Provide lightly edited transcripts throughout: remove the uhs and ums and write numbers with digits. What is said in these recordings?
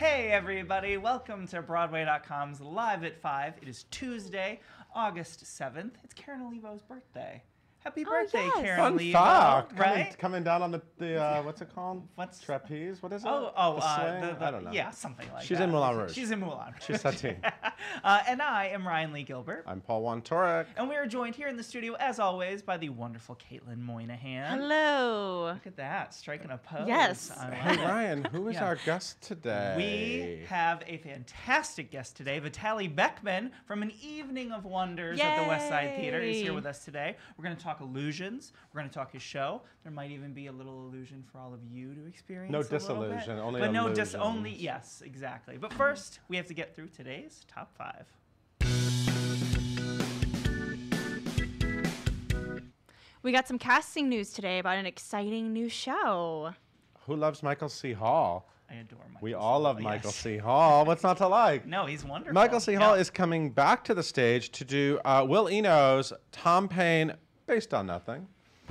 Hey everybody, welcome to Broadway.com's Live at 5. It is Tuesday, August 7th. It's Karen Olivo's birthday. Happy birthday, yes. Karen Fun Olivo. fact. Right? Coming down on the what's it called? What's Trapeze? What is it? the swing? I don't know. Yeah, something like that. She's in Moulin Rouge. She's in Moulin Rouge. She's Satine. And I am Ryan Lee Gilbert. I'm Paul Wantorek. And we are joined here in the studio, as always, by the wonderful Caitlin Moynihan. Hello. Look at that, striking a pose. Yes. I love Hey it. Ryan, who is Yeah. our guest today? We have a fantastic guest today, Vitaly Beckman from An Evening of Wonders at the West Side Theater. He's here Yay. with us today. We're going to talk illusions. We're going to talk his show. There might even be a little illusion for all of you to experience. No a little disillusion, bit. only But no illusions. only, yes, exactly. But first, we have to get through today's top 5. We got some casting news today about an exciting new show. Who loves Michael C. Hall? I adore Michael. We C. all love Hall, Michael yes. C. Hall. What's not to like? No, he's wonderful. Michael C. Hall Yeah. is coming back to the stage to do Will Eno's Tom Paine, based on nothing.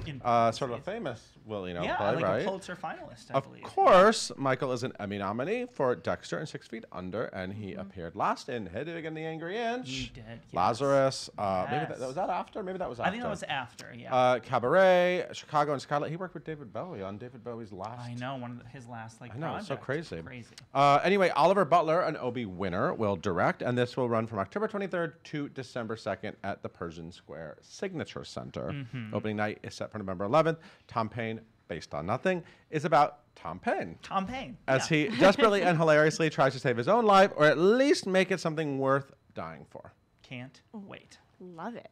In Sort of a famous Will Eno yeah, play, like right? a Pulitzer finalist, I Of believe. course, Michael is an Emmy nominee for Dexter and 6 Feet Under, and he appeared last in Hedwig and the Angry Inch. He did, yes. Lazarus. Maybe Yes. was that after? Maybe that was after. I think that was after, yeah. Cabaret, Chicago, and Scarlet. He worked with David Bowie on David Bowie's last. I know, one of his last I know, it's so projects. crazy. Crazy. Anyway, Oliver Butler, an Obie winner, will direct, and this will run from October 23rd to December 2nd at the Pershing Square Signature Center. Mm-hmm. Opening night is set for November 11th. Tom Paine, based on nothing, is about Tom Paine. Tom Paine. As yeah. he desperately and hilariously tries to save his own life, or at least make it something worth dying for. Can't wait. Love it.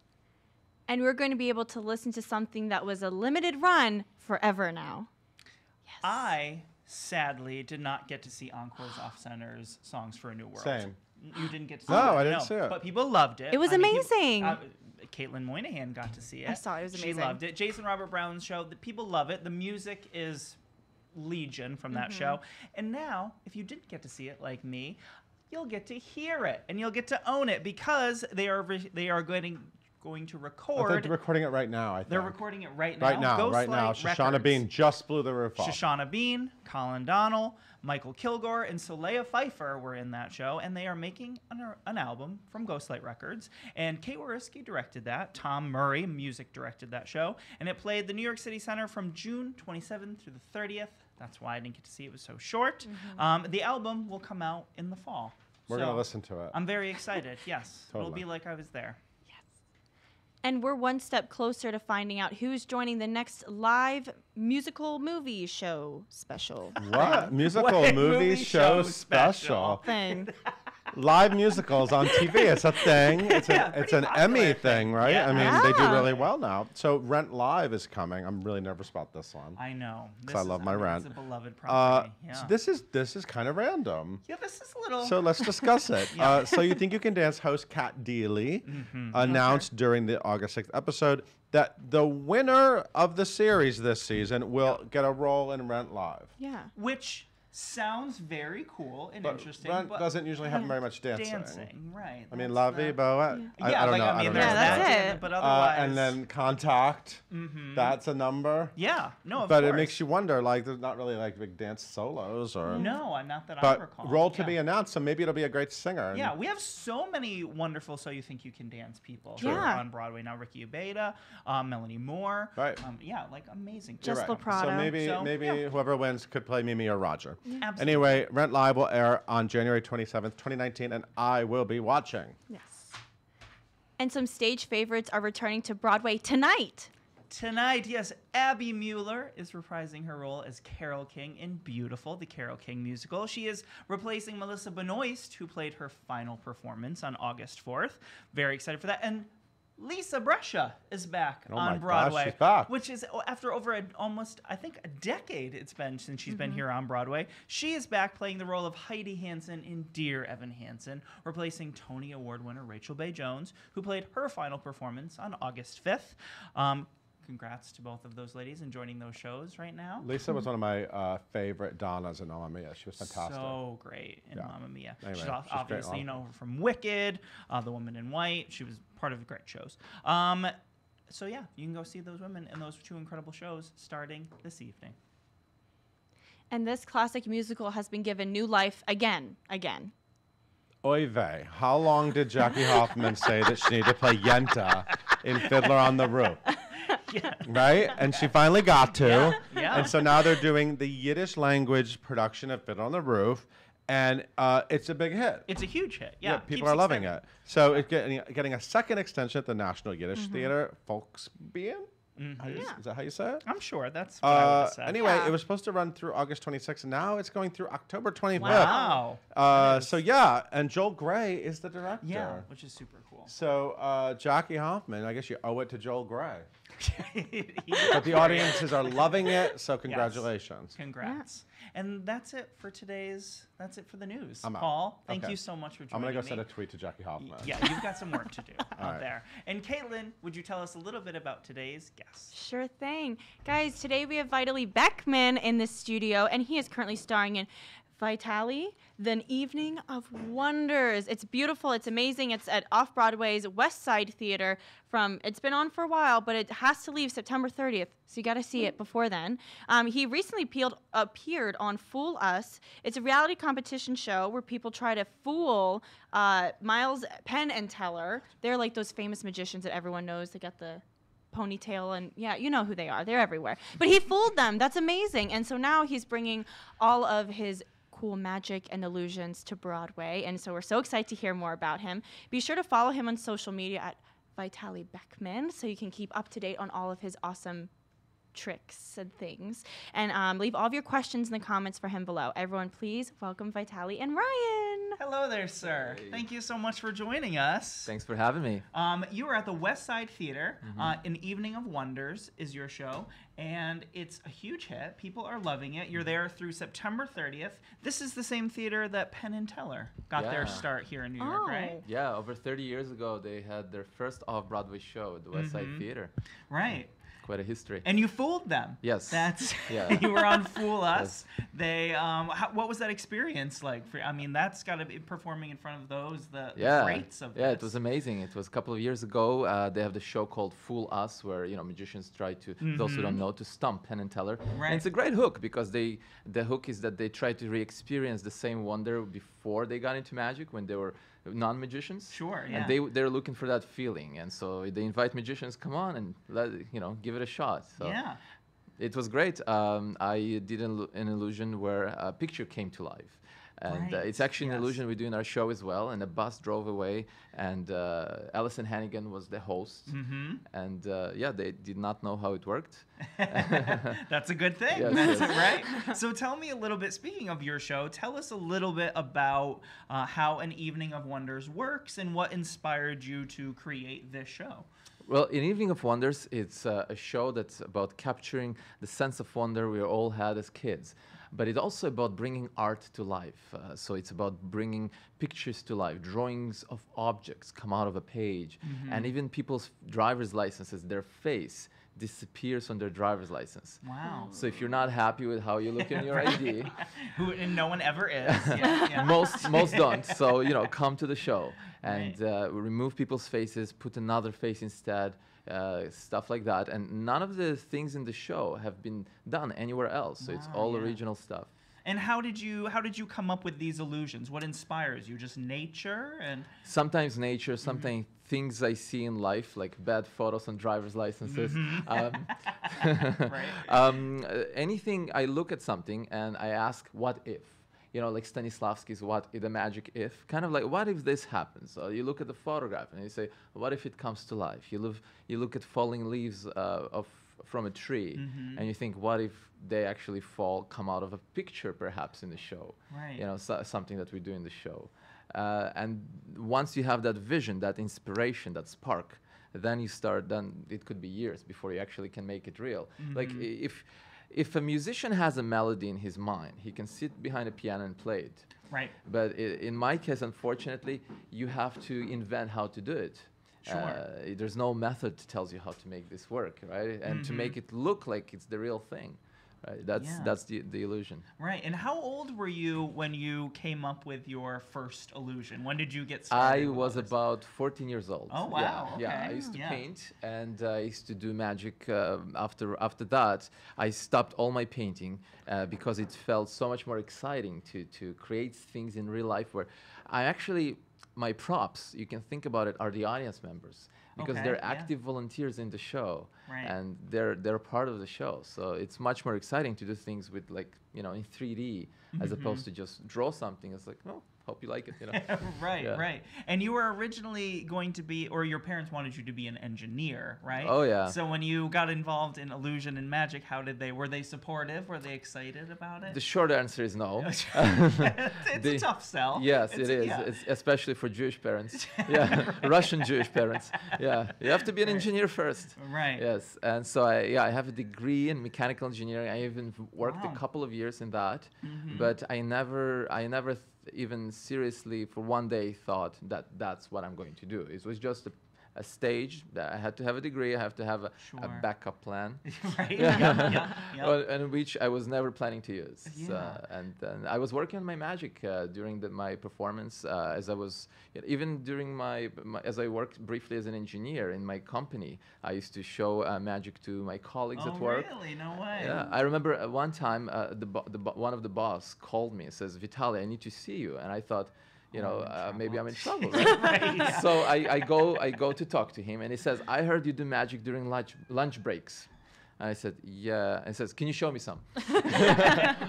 And we're going to be able to listen to something that was a limited run forever now. Yes. I sadly did not get to see Encore's Off Center's Songs for a New World. Same. You didn't get to see No, it. I didn't see it. But people loved it. It was I mean, amazing. Caitlin Moynihan got to see it. I saw it. It was She amazing. loved it. Jason Robert Brown's show. The people love it. The music is legion from that show. And now, if you didn't get to see it like me, you'll get to hear it and you'll get to own it because they are going to I record. think they're recording it right now, I think. They're recording it right now. Right now. Ghostlight Shoshana Records. Bean just blew the roof off. Shoshana Bean, Colin Donnell, Michael Kilgore, and Soleil Pfeiffer were in that show, and they are making an album from Ghostlight Records. And Kate Wariski directed that. Tom Murray, music, directed that show. And it played the New York City Center from June 27th through the 30th. That's why I didn't get to see it. It was so short. The album will come out in the fall. We're So going to listen to it. I'm very excited. Yes. It'll Totally. be like I was there. And we're one step closer to finding out who's joining the next live musical movie show special. What? Musical Wait, movie movie show show special. Thing. Live musicals on TV. It's a thing. It's Yeah, an pretty Emmy popular thing, right? Yeah. I mean, they do Yeah. really well now. So Rent Live is coming. I'm really nervous about this one. I know. 'Cause I love my Rent. It's a beloved property. Yeah. So this is kind of random. Yeah, this is a little. So let's discuss it. Yeah. So You Think You Can Dance host Kat Deely announced during the August 6th episode that the winner of the series this season will get a role in Rent Live. Yeah. Which sounds very cool and But interesting. Rent but doesn't usually have very much dancing. Right. I mean, that's La Vie the- Boa. Yeah, I don't like, know. I mean, don't there's know. Yeah, that's that, it. but otherwise. And then Contact. That's a number. Yeah, no, of But course. it makes you wonder, like, there's not really like big dance solos or. No, not that I But recall. role to Yeah. be announced, so maybe it'll be a great singer. Yeah, we have so many wonderful So You Think You Can Dance people True. who are Yeah. on Broadway now. Ricky Ubeda, Melanie Moore. Right. Yeah, like amazing. You're Just right. Loprado. So maybe yeah. whoever wins could play Mimi or Roger. Absolutely. Anyway, Rent Live will air on January 27th, 2019, and I will be watching. Yes. And some stage favorites are returning to Broadway tonight. Tonight, yes, Abby Mueller is reprising her role as Carole King in Beautiful, the Carole King musical. She is replacing Melissa Benoist, who played her final performance on August 4th. Very excited for that. And Lisa Brescia is back Oh my on gosh, Broadway. she's back. Which is after over almost, I think, a decade it's been since she's been here on Broadway. She is back playing the role of Heidi Hansen in Dear Evan Hansen, replacing Tony Award winner Rachel Bay Jones, who played her final performance on August 5th. Congrats to both of those ladies in joining those shows right now. Lisa was one of my favorite Donnas in Mamma Mia. She was fantastic. So great in Yeah. Mamma Mia. Anyway, She's she's great obviously, in all of them. from Wicked, The Woman in White. She was part of great shows. So yeah, you can go see those women in those two incredible shows starting this evening. And this classic musical has been given new life again. Oy vey, how long did Jackie Hoffman say that she needed to play Yenta in Fiddler on the Roof? Yeah. Right? And she finally got to. Yeah. And so now they're doing the Yiddish language production of Fiddler on the Roof. And it's a big hit. It's a huge hit. Yeah. People are loving it. So it's getting a second extension at the National Yiddish Theater, Volksbühne. Is that how you say it? I'm sure that's what I would have said. Anyway, it was supposed to run through August 26th, and now it's going through October 25th. Wow. So yeah, and Joel Grey is the director. Yeah, which is super cool. So Jackie Hoffman, I guess you owe it to Joel Grey. But But the audiences are loving it, so congratulations. Congrats. And that's it for today's. That's it for the news. I'm out. Paul, thank Okay. you so much for joining I'm me. going to go send a tweet to Jackie Hoffman. Yeah, you've got some work to do out right. there. And Caitlin, would you tell us a little bit about today's guest? Sure thing. Guys, today we have Vitaly Beckman in the studio, and he is currently starring in Vitaly, The Evening of Wonders. It's beautiful. It's amazing. It's at Off-Broadway's West Side Theater. It's been on for a while, but it has to leave September 30th, so you got to see it before then. He recently appeared on Fool Us. It's a reality competition show where people try to fool Miles, Penn, and Teller. They're like those famous magicians that everyone knows. They got the ponytail, and yeah, you know who they are. They're everywhere. But he fooled them. That's amazing. And so now he's bringing all of his cool magic and illusions to Broadway, and so we're so excited to hear more about him. Be sure to follow him on social media at Vitaly Beckman so you can keep up to date on all of his awesome tricks and things. And leave all of your questions in the comments for him below. Everyone, please welcome Vitaly and Ryan. Hello there, sir. Hey. Thank you so much for joining us. Thanks for having me. You are at the West Side Theater. An Evening of Wonders is your show, and it's a huge hit. People are loving it. You're there through September 30th. This is the same theater that Penn and Teller got their Yeah. start here in New York, right? Yeah, over 30 years ago, they had their first off-Broadway show at the West Side Theater. Right. Quite a history. And you fooled them. Yes. That's Yeah. You were on Fool Us. They what was that experience like for that's got to be performing in front of the greats of Yeah, this. it was amazing. It was a couple of years ago. They have the show called Fool Us, where magicians try to those who don't know to stump Penn and Teller. Right. And it's a great hook because the hook is that they try to re-experience the same wonder before they got into magic when they were non-magicians. Sure, yeah. And they're looking for that feeling, and so they invite magicians, come on and give it a shot. So Yeah. it was great. I did an illusion where a picture came to life. And Right, it's actually an yes. illusion we do in our show as well. And a bus drove away, and Alison Hannigan was the host. And they did not know how it worked. That's a good thing. Yes, That's yes. it, right? So tell me a little bit, speaking of your show, tell us a little bit about how An Evening of Wonders works and what inspired you to create this show. Well, in Evening of Wonders, it's a show that's about capturing the sense of wonder we all had as kids. But it's also about bringing art to life. So it's about bringing pictures to life. Drawings of objects come out of a page. And even people's driver's licenses, their face disappears on their driver's license. Wow. So if you're not happy with how you look in your ID, And no one ever is. Yeah. most don't. So come to the show and remove people's faces, put another face instead, stuff like that. And none of the things in the show have been done anywhere else. So it's Wow, all yeah. original stuff. And how did you come up with these illusions? What inspires you? Just nature and Sometimes nature, sometimes things I see in life, like bad photos on driver's licenses. Anything, I look at something and I ask, what if? Like Stanislavski's the magic if, kind of like, what if this happens? You look at the photograph and you say, what if it comes to life? You look at falling leaves from a tree and you think, what if they actually come out of a picture perhaps in the show? Right. Something that we do in the show. And once you have that vision, that inspiration, that spark, then it could be years before you actually can make it real. Like if a musician has a melody in his mind, he can sit behind a piano and play it. Right. But in my case, unfortunately, you have to invent how to do it. Sure. There's no method that tells you how to make this work, right? And to make it look like it's the real thing. right? That's the illusion. Right. And how old were you when you came up with your first illusion? When did you get I started? with was all this? about 14 years old. Oh, wow, Yeah. okay. I used to Yeah. paint, and I used to do magic. After that, I stopped all my painting because it felt so much more exciting to create things in real life. Where I actually, my props, you can think about it, are the audience members, because Okay, they're yeah. active volunteers in the show, Right. and they're part of the show. So it's much more exciting to do things with, like, in 3D, as opposed to just draw something. It's like, oh, hope you like it. Right, Yeah. right. And you were originally going to be, or your parents wanted you to be an engineer, right? Oh, yeah. So when you got involved in illusion and magic, were they supportive? Were they excited about it? The short answer is no. It's The- a tough sell. Yes, It's- it is. yeah. It's especially for Jewish parents. Yeah, Russian Jewish parents. Yeah, you have to be an engineer first. Right. Yes, and so I have a degree in mechanical engineering. I even worked Wow. a couple of years in that, but I never even seriously for one day thought that that's what I'm going to do. It was just a stage that I had to have a degree. I have to have a Sure. backup plan. Right. Yeah. And which I was never planning to use. Yeah. And then I was working on my magic during my performance, as I was, even during as I worked briefly as an engineer in my company, I used to show magic to my colleagues Oh, at work. really? No way. Yeah, I remember one time one of the boss called me and says, "Vitaly, I need to see you." And I thought, maybe I'm in trouble, right? Right, yeah. So I go to talk to him, and he says, "I heard you do magic during lunch breaks." And I said, "Yeah." And he says, "Can you show me some?"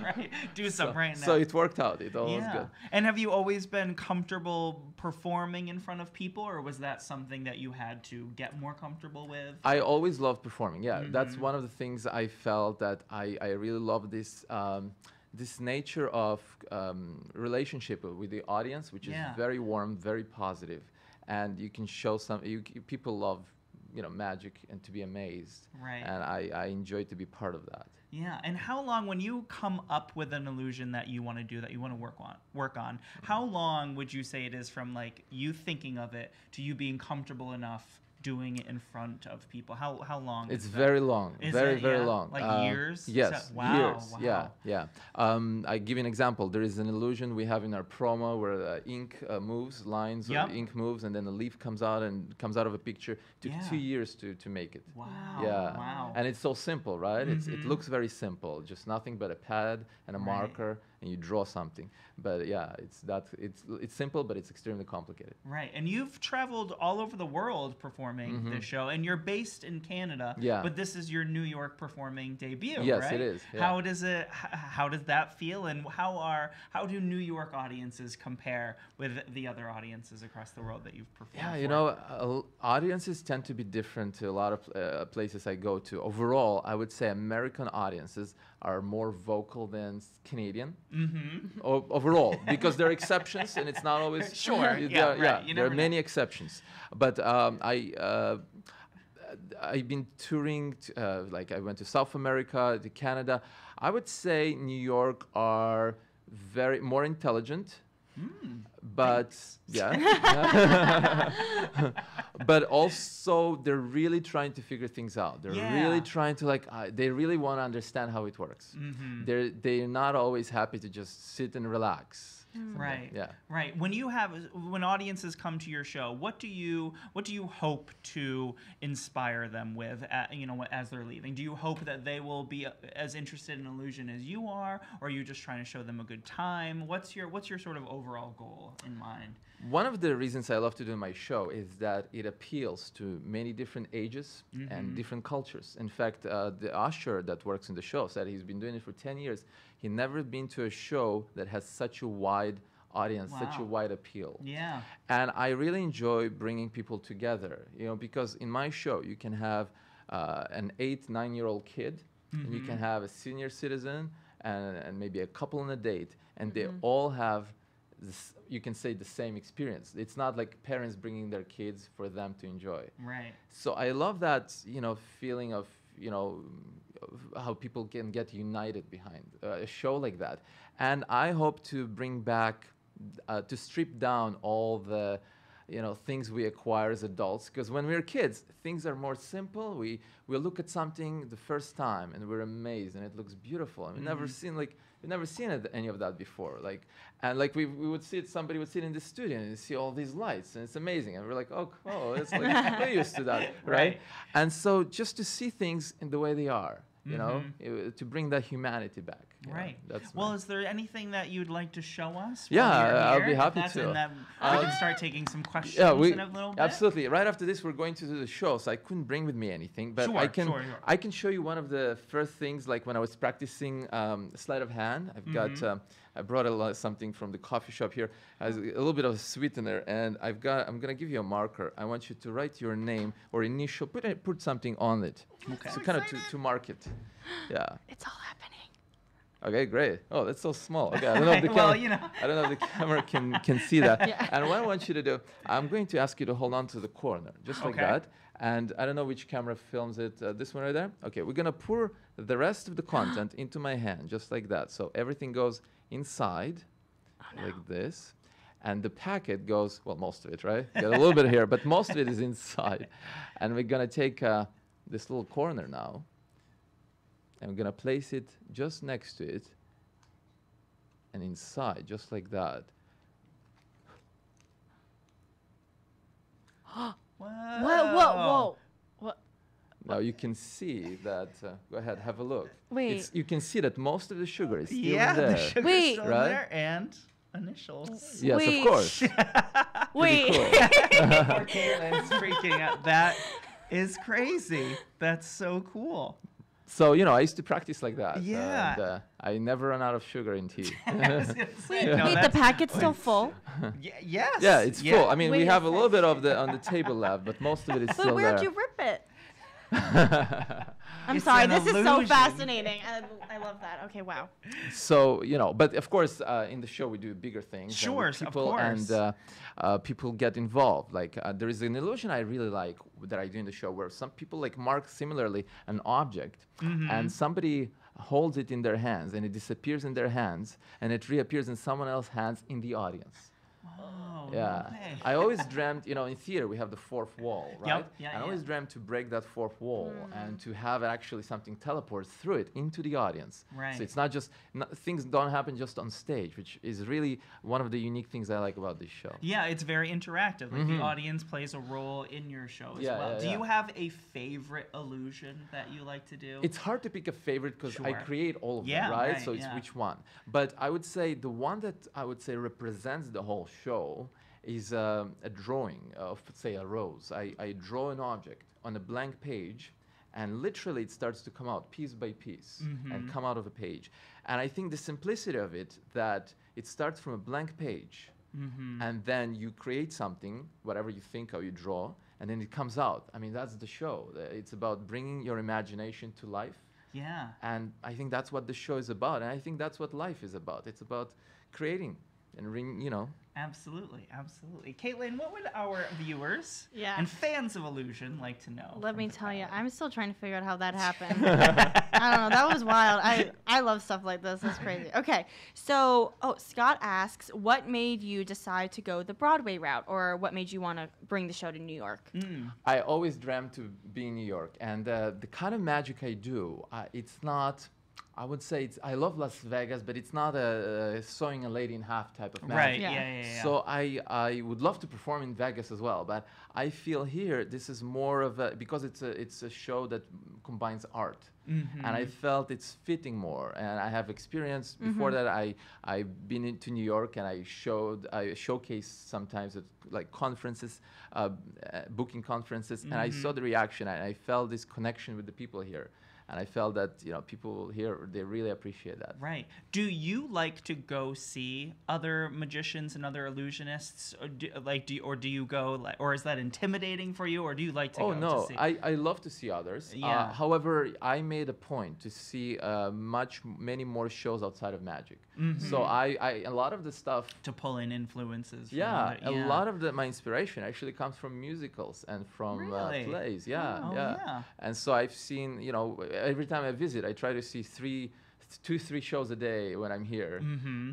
Right. Do some right now. So it worked out. It all was yeah. good. And have you always been comfortable performing in front of people, or was that something that you had to get more comfortable with? I always loved performing. Yeah, that's one of the things I felt that I really love this. This nature of relationship with the audience, which is Yeah. very warm, very positive, and you can show people love, magic and to be amazed. Right. And I enjoy to be part of that. Yeah, and how long, when you come up with an illusion that you want to do, that you want to work on, how long would you say it is from like you thinking of it to you being comfortable enough doing it in front of people? How long? It's is that? very long, Is very it? very Yeah? long. Like years? Yes, Wow, years. wow. Yeah. I give you an example. There is an illusion we have in our promo where ink moves, lines Yep. or ink moves, and then a leaf comes out of a picture. Took Yeah. 2 years to make it. Wow. Yeah. Wow. And it's so simple, right? It looks very simple, just nothing but a pad and a Right. marker, and you draw something. But yeah, it's simple, but it's extremely complicated. Right, and you've traveled all over the world performing this show, and you're based in Canada. Yeah. But this is your New York performing debut, Yes, right? it is, yeah. How does that feel, and how do New York audiences compare with the other audiences across the world that you've performed? Yeah, audiences tend to be different to a lot of places I go to. Overall, I would say American audiences are more vocal than Canadian. Overall, because there are exceptions, and it's not always Sure, yeah, right. You there are never many exceptions. But I've been touring, like I went to South America, to Canada. I would say New York are more intelligent. But but also they're really trying to figure things out. They're Yeah. really trying to they really want to understand how it works. They're not always happy to just sit and relax. Right. Yeah. Right. When audiences come to your show, what do you hope to inspire them with? As they're leaving, do you hope that they will be as interested in illusion as you are, or are you just trying to show them a good time? What's your sort of overall goal in mind? One of the reasons I love to do my show is that it appeals to many different ages and different cultures. In fact, the usher that works in the show said he's been doing it for 10 years. He never been to a show that has such a wide audience, such a Wow. wide appeal. Yeah. And I really enjoy bringing people together, because in my show you can have an 8-9-year-old kid, and you can have a senior citizen and maybe a couple on a date, and they all have this, you can say, the same experience. It's not like parents bringing their kids for them to enjoy. Right. So I love that, feeling of, how people can get united behind a show like that. And I hope to bring back, to strip down all the, things we acquire as adults. Because when we're kids, things are more simple. We look at something the first time and we're amazed, and it looks beautiful. And we've never seen any of that before. We would see it. Somebody would sit in the studio and you see all these lights, and it's amazing. And we're like, oh, it's like we're used to that, right? And so just to see things in the way they are. To bring that humanity back. Right. That's well, is there anything that you'd like to show us? Yeah, while you're I'll here? be happy That's to. in that, we can start taking some questions Yeah, in a little bit. absolutely. Right after this, we're going to do the show, so I couldn't bring with me anything, but I can show you one of the first things, like when I was practicing sleight of hand. I've got. I brought something from the coffee shop here. Has a little bit of sweetener, and I'm gonna give you a marker. I want you to write your name or initial. Put something on it. Okay. So kind of to mark it. Yeah. It's all happening. Okay, great. Oh, that's so small. Okay, I don't know if the camera. I don't know if the camera can see that. Yeah. And what I want you to do, I'm going to ask you to hold on to the corner, just like that. And I don't know which camera films it. This one right there. Okay, we're gonna pour the rest of the content into my hand, just like that. So everything goes inside, like this, and the packet goes. Well, most of it, right? Got a little bit here, but most of it is inside. And we're gonna take this little corner now. And we're gonna place it just next to it and inside, just like that. Whoa. What? Now you can see that. Go ahead, have a look. Wait. You can see that most of the sugar is still Yeah, there. the sugar's Wait. still Right? there, and initials. Yes, Wait. of course. Wait. Poor Caitlin's freaking out. That is crazy. That's so cool. So I used to practice like that. Yeah. And, I never run out of sugar in tea. I was gonna say, no, Wait, the that's- packet's still full? Yes. Yeah, it's full. I mean, we Wait a have a little bit of the on the table left, but most of it is But still where'd there. you rip it? I'm It's sorry, an this is so illusion. fascinating. I love that. Okay, wow. So but of course, in the show we do bigger things. and Sure, with of people, course. And people get involved. Like there is an illusion I really like that I do in the show, where some people mark similarly an object, and somebody holds it in their hands, and it disappears in their hands, and it reappears in someone else's hands in the audience. Oh, Yeah, okay. I always dreamt, in theater we have the fourth wall, right? Yeah, I always dreamt to break that fourth wall and to have actually something teleport through it into the audience. Right. So it's not just, things don't happen just on stage, which is really one of the unique things I like about this show. Yeah, it's very interactive. Like the audience plays a role in your show as Yeah, well. yeah, Do yeah. you have a favorite illusion that you like to do? It's hard to pick a favorite because I Sure. create all of Yeah, them, right? right, So it's yeah. which one. But I would say the one that I would say represents the whole show is a drawing of, say, a rose. I draw an object on a blank page, and literally it starts to come out piece by piece and come out of a page. And I think the simplicity of it, that it starts from a blank page, and then you create something, whatever you think or you draw, and then it comes out. I mean, that's the show. It's about bringing your imagination to life. Yeah. And I think that's what the show is about. And I think that's what life is about. It's about creating and Absolutely, absolutely. Caitlin, what would our viewers Yeah. and fans of Illusion like to know? Let from me tell you, Vitaly? I'm still trying to figure out how that happened. I don't know. That was wild. I love stuff like this. It's crazy. Okay. So, Scott asks, what made you decide to go the Broadway route, or what made you want to bring the show to New York? I always dreamt to be in New York. And the kind of magic I do, it's not... I would say I love Las Vegas, but it's not a sewing a lady in half type of magic. Right, Yeah. yeah. So I would love to perform in Vegas as well, but I feel here this is more of a, because it's a show that combines art, and I felt it's fitting more. And I have experience before that. I've been into New York, and I showcased sometimes at like conferences, booking conferences, and I saw the reaction, and I felt this connection with the people here. And I felt that people here, they really appreciate that. Right. Do you like to go see other magicians and other illusionists, or do you go or is that intimidating for you, or do you like to go no, to see? I love to see others. Yeah. However, I made a point to see many more shows outside of magic. So a lot of the stuff. To pull in influences. From Yeah, other, a lot of my inspiration actually comes from musicals and from Really? plays. Yeah, Oh, yeah. yeah. And so I've seen, every time I visit, I try to see 2-3 shows a day when I'm here,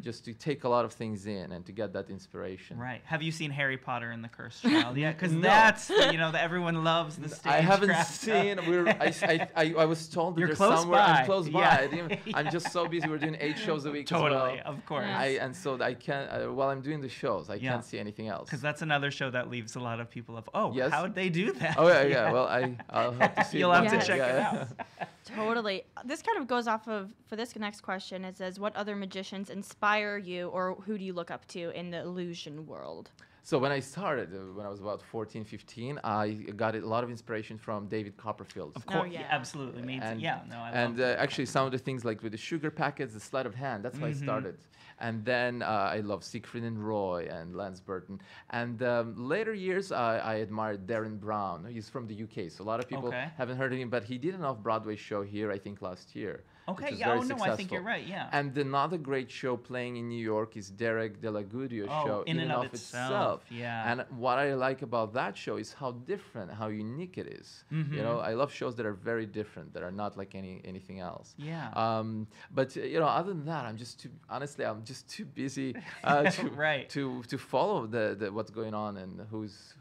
just to take a lot of things in and to get that inspiration. Right. Have you seen Harry Potter and the Cursed Child yet? Because No. that's that everyone loves the stage. I haven't craft. seen. I was told that You're there's close somewhere. by. I'm close by. Yeah. I didn't- I'm just so busy. We're doing 8 shows a week Totally, as well. of course. Yes. And so I can't. While I'm doing the shows, I Yeah. can't see anything else. Because that's another show that leaves a lot of people of, Yes. how would they do that? Oh yeah. Well, I'll have to see. You'll it have one to day. check it Yeah. out. Totally. This kind of goes off of, for this next question, it says, what other magicians inspire you, or who do you look up to in the illusion world? So when I started, when I was about 14, 15, I got a lot of inspiration from David Copperfield. Of course, yeah. absolutely. Me too. And, Yeah, no, I and love actually some of the things like with the sugar packets, the sleight of hand, that's how I started. And then I love Siegfried and Roy and Lance Burton. And later years, I admired Darren Brown. He's from the UK, so a lot of people Okay. haven't heard of him, but he did an off-Broadway show here, I think, last year. which Okay, was yeah, very oh no, I think successful. you're right, yeah. And another great show playing in New York is Derek Delagudio show in and of itself, yeah. And what I like about that show is how different, how unique it is. You know, I love shows that are very different, that are not like anything else. Yeah. But you know, other than that, I'm just too busy Right. to follow the what's going on and who's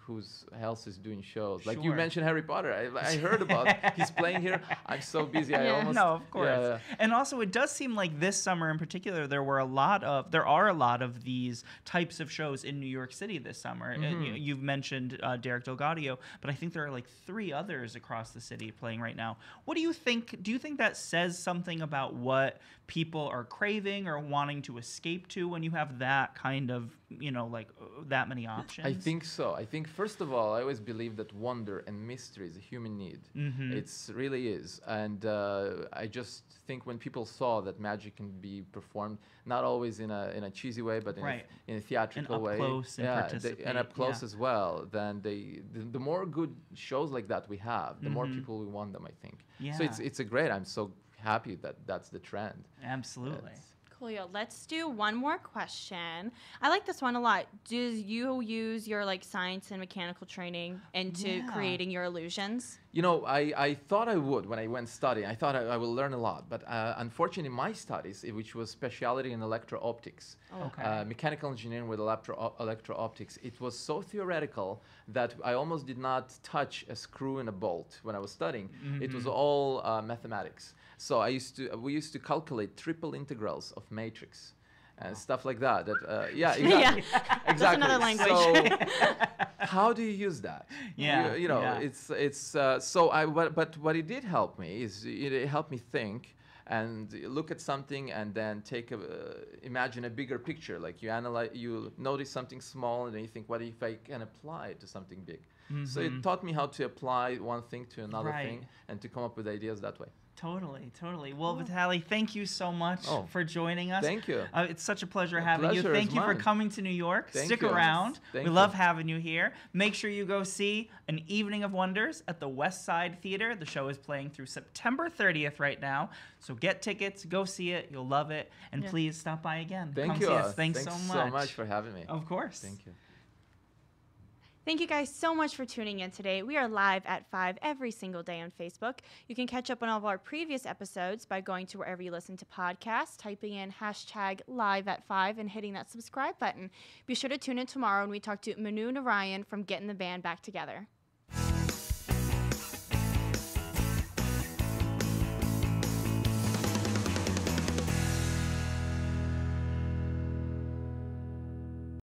else is doing shows. Like you Sure. mentioned Harry Potter. I heard about he's playing here. I'm so busy. I Yeah. almost No, of course. yeah. And also, it does seem like this summer in particular, there are a lot of these types of shows in New York City this summer. You've mentioned Derek Delgadio, but I think there are like 3 others across the city playing right now. What do you think? Do you think that says something about what people are craving or wanting to escape to when you have that kind of, that many options? I think so. I think first of all, I always believe that wonder and mystery is a human need. It really is, and I just think when people saw that magic can be performed, not always in a cheesy way, but in a theatrical up way, close and participate, and up close yeah. as well, then the more good shows like that we have, the more people we want them. I think. So Yeah. it's a great. I'm so happy that that's the trend. Absolutely. That's- Coolio. Let's do one more question. I like this one a lot. Do you use your science and mechanical training into Yeah. creating your illusions? You know, I thought I would when I went studying. I thought I will learn a lot. But unfortunately, my studies, which was speciality in electro-optics, Okay. mechanical engineering with electro-optics, it was so theoretical that I almost did not touch a screw and a bolt when I was studying. It was all mathematics. So we used to calculate triple integrals of matrix. And stuff like that. Yeah, exactly. Yeah. Exactly. another language. So, how do you use that? Yeah, You know, yeah. it's so I. But what it did help me is it helped me think and look at something and then imagine a bigger picture. Like you notice something small and then you think, what if I can apply it to something big? So it taught me how to apply one thing to another Right. thing and to come up with ideas that way. Totally. Well, Vitaly, thank you so much Oh, for joining us. thank you. It's such a pleasure The having you. pleasure Thank is you for mine. coming to New York. Thank Stick you. around. Thank We you. love having you here. Make sure you go see An Evening of Wonders at the West Side Theater. The show is playing through September 30th right now. So get tickets, go see it. You'll love it. And Yeah. please stop by again. Thank Come you. see us. Thanks so much. for having me. Of course. Thank you. Thank you guys so much for tuning in today. We are live at 5 every single day on Facebook. You can catch up on all of our previous episodes by going to wherever you listen to podcasts, typing in #live@5 and hitting that subscribe button. Be sure to tune in tomorrow when we talk to Manu Narayan from Getting the Band Back Together.